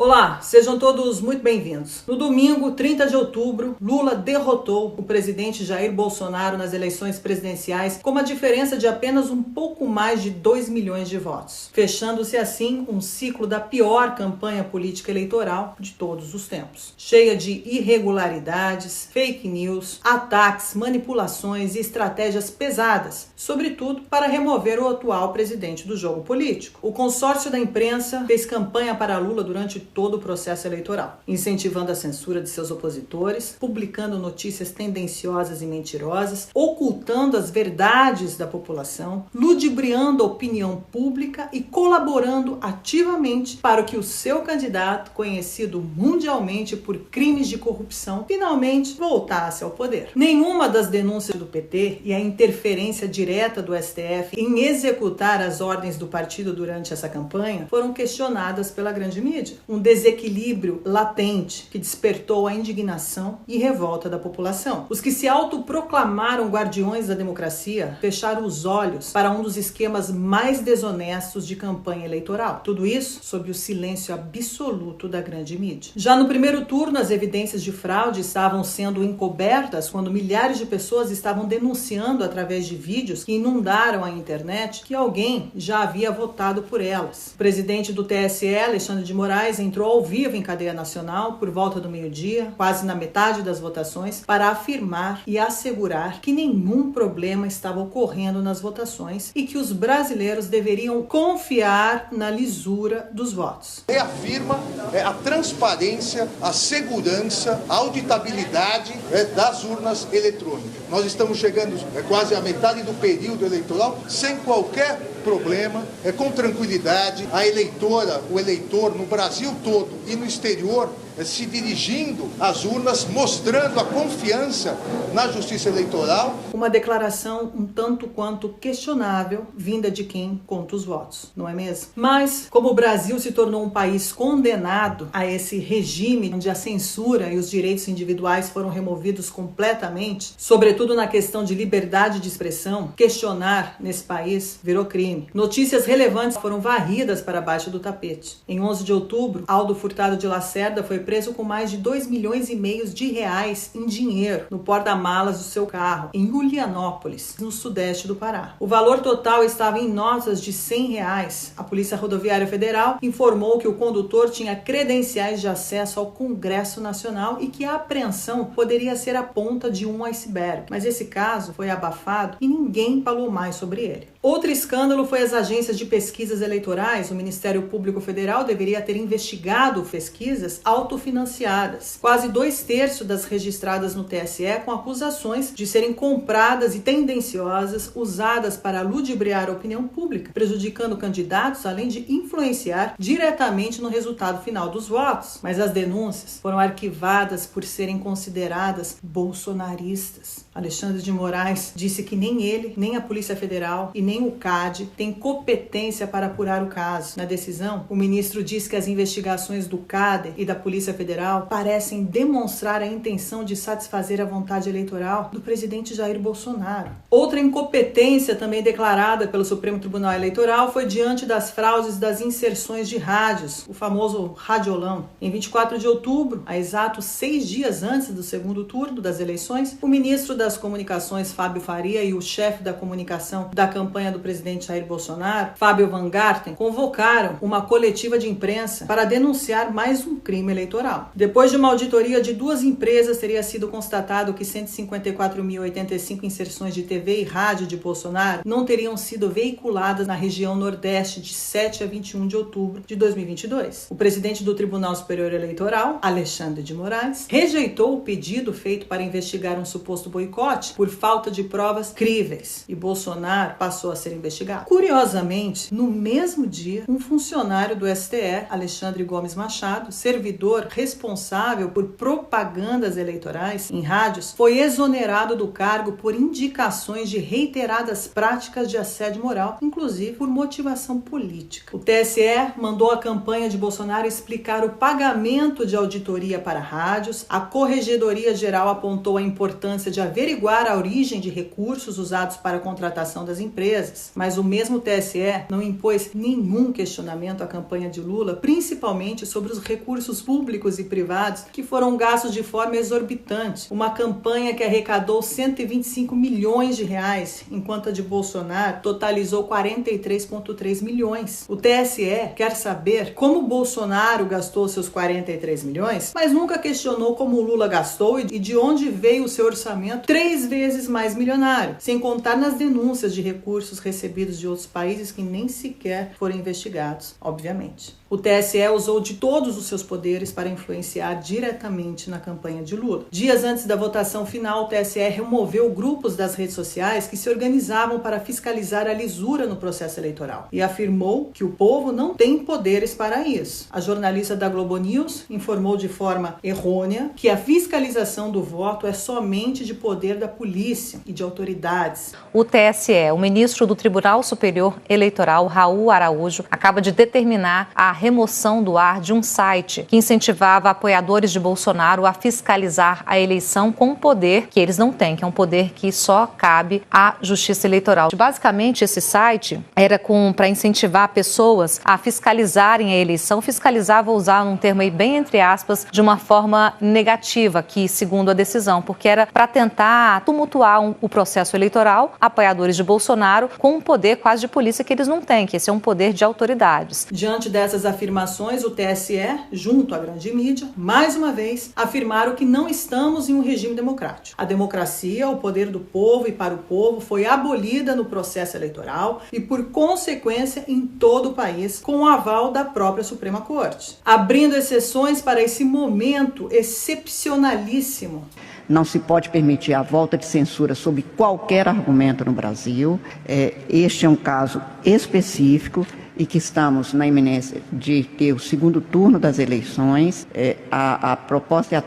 Olá, sejam todos muito bem-vindos. No domingo, 30 de outubro, Lula derrotou o presidente Jair Bolsonaro nas eleições presidenciais com uma diferença de apenas um pouco mais de 2 milhões de votos, fechando-se assim um ciclo da pior campanha política eleitoral de todos os tempos, cheia de irregularidades, fake news, ataques, manipulações e estratégias pesadas, sobretudo para remover o atual presidente do jogo político. O consórcio da imprensa fez campanha para Lula durante todo o processo eleitoral, incentivando a censura de seus opositores, publicando notícias tendenciosas e mentirosas, ocultando as verdades da população, ludibriando a opinião pública e colaborando ativamente para que o seu candidato, conhecido mundialmente por crimes de corrupção, finalmente voltasse ao poder. Nenhuma das denúncias do PT e a interferência direta do STF em executar as ordens do partido durante essa campanha foram questionadas pela grande mídia. Um desequilíbrio latente que despertou a indignação e revolta da população. Os que se autoproclamaram guardiões da democracia fecharam os olhos para um dos esquemas mais desonestos de campanha eleitoral. Tudo isso sob o silêncio absoluto da grande mídia. Já no primeiro turno, as evidências de fraude estavam sendo encobertas quando milhares de pessoas estavam denunciando através de vídeos que inundaram a internet que alguém já havia votado por elas. O presidente do TSE, Alexandre de Moraes, entrou ao vivo em cadeia nacional por volta do meio-dia, quase na metade das votações, para afirmar e assegurar que nenhum problema estava ocorrendo nas votações e que os brasileiros deveriam confiar na lisura dos votos. Reafirma a transparência, a segurança, a auditabilidade das urnas eletrônicas. Nós estamos chegando quase à metade do período eleitoral sem qualquer problema, com tranquilidade, a eleitora, o eleitor no Brasil todo e no exterior se dirigindo às urnas, mostrando a confiança na justiça eleitoral. Uma declaração um tanto quanto questionável, vinda de quem conta os votos, não é mesmo? Mas, como o Brasil se tornou um país condenado a esse regime onde a censura e os direitos individuais foram removidos completamente, sobretudo na questão de liberdade de expressão, questionar nesse país virou crime. Notícias relevantes foram varridas para baixo do tapete. Em 11 de outubro, Aldo Furtado de Lacerda foi preso com mais de 2,5 milhões de reais em dinheiro no porta-malas do seu carro, em Julianópolis, no sudeste do Pará. O valor total estava em notas de R$100. A Polícia Rodoviária Federal informou que o condutor tinha credenciais de acesso ao Congresso Nacional e que a apreensão poderia ser a ponta de um iceberg. Mas esse caso foi abafado e ninguém falou mais sobre ele. Outro escândalo foi as agências de pesquisas eleitorais. O Ministério Público Federal deveria ter investigado pesquisas autofinanciadas. Quase 2/3 das registradas no TSE com acusações de serem compradas e tendenciosas, usadas para ludibriar a opinião pública, prejudicando candidatos, além de influenciar diretamente no resultado final dos votos. Mas as denúncias foram arquivadas por serem consideradas bolsonaristas. Alexandre de Moraes disse que nem ele, nem a Polícia Federal e nem o CAD têm competência para apurar o caso. Na decisão, o ministro diz que as investigações do CAD e da Polícia Federal parecem demonstrar a intenção de satisfazer a vontade eleitoral do presidente Jair Bolsonaro. Outra incompetência também declarada pelo Supremo Tribunal Eleitoral foi diante das fraudes das inserções de rádios, o famoso radiolão. Em 24 de outubro, a exatos 6 dias antes do segundo turno das eleições, o ministro das Comunicações, Fábio Faria, e o chefe da comunicação da campanha do presidente Jair Bolsonaro, Fábio Van Garten, convocaram uma coletiva de imprensa para denunciar mais um crime eleitoral. Depois de uma auditoria de 2 empresas, teria sido constatado que 154.085 inserções de TV e rádio de Bolsonaro não teriam sido veiculadas na região Nordeste de 7 a 21 de outubro de 2022. O presidente do Tribunal Superior Eleitoral, Alexandre de Moraes, rejeitou o pedido feito para investigar um suposto boicote por falta de provas críveis e Bolsonaro passou a ser investigado. Curiosamente, no mesmo dia, um funcionário do STE, Alexandre Gomes Machado, servidor responsável por propagandas eleitorais em rádios, foi exonerado do cargo por indicações de reiteradas práticas de assédio moral, inclusive por motivação política. O TSE mandou a campanha de Bolsonaro explicar o pagamento de auditoria para rádios. A Corregedoria Geral apontou a importância de averiguar a origem de recursos usados para a contratação das empresas. vezes, mas o mesmo TSE não impôs nenhum questionamento à campanha de Lula, principalmente sobre os recursos públicos e privados que foram gastos de forma exorbitante. Uma campanha que arrecadou 125 milhões de reais, enquanto a de Bolsonaro totalizou 43,3 milhões. O TSE quer saber como Bolsonaro gastou seus 43 milhões, mas nunca questionou como o Lula gastou e de onde veio o seu orçamento 3 vezes mais milionário, sem contar nas denúncias de recursos recebidos de outros países que nem sequer foram investigados, obviamente. O TSE usou de todos os seus poderes para influenciar diretamente na campanha de Lula. Dias antes da votação final, o TSE removeu grupos das redes sociais que se organizavam para fiscalizar a lisura no processo eleitoral e afirmou que o povo não tem poderes para isso. A jornalista da Globo News informou de forma errônea que a fiscalização do voto é somente de poder da polícia e de autoridades. O TSE, o ministro do Tribunal Superior Eleitoral, Raul Araújo, acaba de determinar a remoção do ar de um site que incentivava apoiadores de Bolsonaro a fiscalizar a eleição com um poder que eles não têm, que é um poder que só cabe à Justiça Eleitoral. Basicamente, esse site era para incentivar pessoas a fiscalizarem a eleição. Fiscalizar, vou usar um termo aí bem entre aspas, de uma forma negativa, aqui, segundo a decisão, porque era para tentar tumultuar o processo eleitoral, apoiadores de Bolsonaro, com um poder quase de polícia que eles não têm, que esse é um poder de autoridades. Diante dessas afirmações, o TSE, junto à grande mídia, mais uma vez, afirmaram que não estamos em um regime democrático. A democracia, o poder do povo e para o povo, foi abolida no processo eleitoral e, por consequência, em todo o país, com o aval da própria Suprema Corte. Abrindo exceções para esse momento excepcionalíssimo. Não se pode permitir a volta de censura sobre qualquer argumento no Brasil. Este é um caso específico e que estamos na iminência de ter o segundo turno das eleições. A proposta é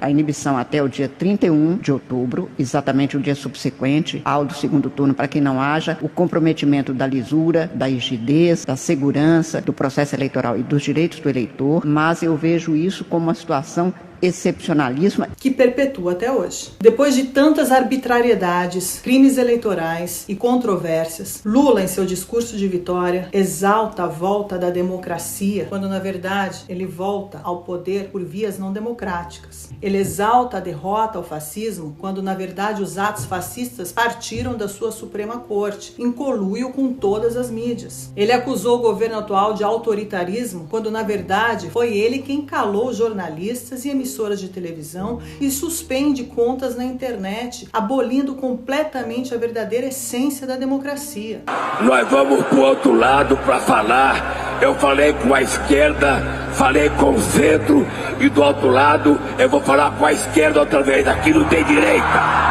a inibição até o dia 31 de outubro, exatamente o dia subsequente ao do segundo turno, para que não haja o comprometimento da lisura, da rigidez, da segurança do processo eleitoral e dos direitos do eleitor, mas eu vejo isso como uma situação excepcionalismo que perpetua até hoje. Depois de tantas arbitrariedades, crimes eleitorais e controvérsias, Lula, em seu discurso de vitória, exalta a volta da democracia, quando na verdade ele volta ao poder por vias não democráticas. Ele exalta a derrota ao fascismo, quando na verdade os atos fascistas partiram da sua Suprema Corte, em conluio com todas as mídias. Ele acusou o governo atual de autoritarismo, quando na verdade foi ele quem calou jornalistas e emissoras de televisão e suspende contas na internet, abolindo completamente a verdadeira essência da democracia. Nós vamos pro outro lado para falar. Eu falei com a esquerda, falei com o centro e do outro lado eu vou falar com a esquerda outra vez. Aqui não tem direita.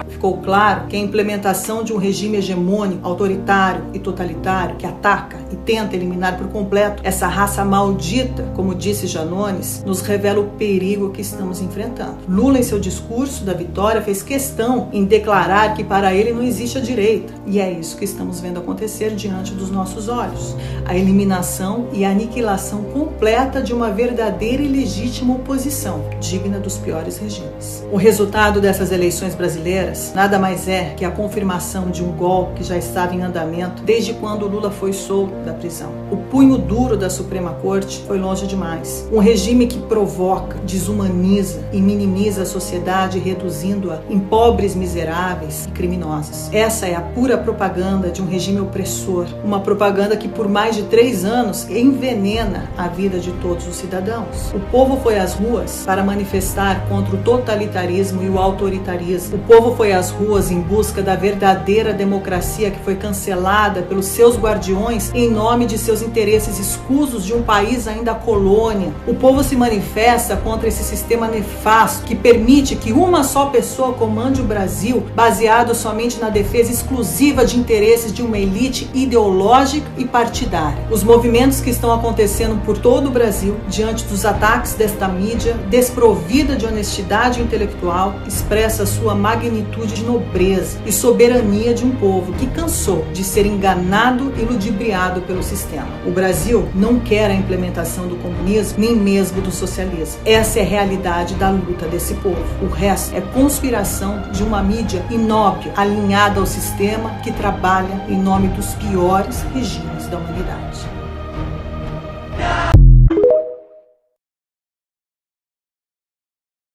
Ficou claro que a implementação de um regime hegemônico, autoritário e totalitário que ataca e tenta eliminar por completo essa raça maldita, como disse Janones, nos revela o perigo que estamos enfrentando. Lula, em seu discurso da vitória, fez questão em declarar que para ele não existe a direita. E é isso que estamos vendo acontecer diante dos nossos olhos. A eliminação e a aniquilação completa de uma verdadeira e legítima oposição, digna dos piores regimes. O resultado dessas eleições brasileiras nada mais é que a confirmação de um golpe que já estava em andamento desde quando Lula foi solto da prisão. O punho duro da Suprema Corte foi longe demais. Um regime que provoca, desumaniza e minimiza a sociedade, reduzindo-a em pobres, miseráveis e criminosos. Essa é a pura propaganda de um regime opressor, uma propaganda que por mais de 3 anos envenena a vida de todos os cidadãos. O povo foi às ruas para manifestar contra o totalitarismo e o autoritarismo. O povo foi às ruas em busca da verdadeira democracia que foi cancelada pelos seus guardiões em nome de seus interesses escusos de um país ainda colônia. O povo se manifesta contra esse sistema nefasto que permite que uma só pessoa comande o Brasil, baseado somente na defesa exclusiva de interesses de uma elite ideológica e partidária. Os movimentos que estão acontecendo por todo o Brasil, diante dos ataques desta mídia desprovida de honestidade intelectual, expressa sua magnitude de nobreza e soberania de um povo que cansou de ser enganado e ludibriado pelo sistema. O Brasil não quer a implementação do comunismo, nem mesmo do socialismo. Essa é a realidade da luta desse povo. O resto é conspiração de uma mídia inóbia, alinhada ao sistema que trabalha em nome dos piores regimes da humanidade.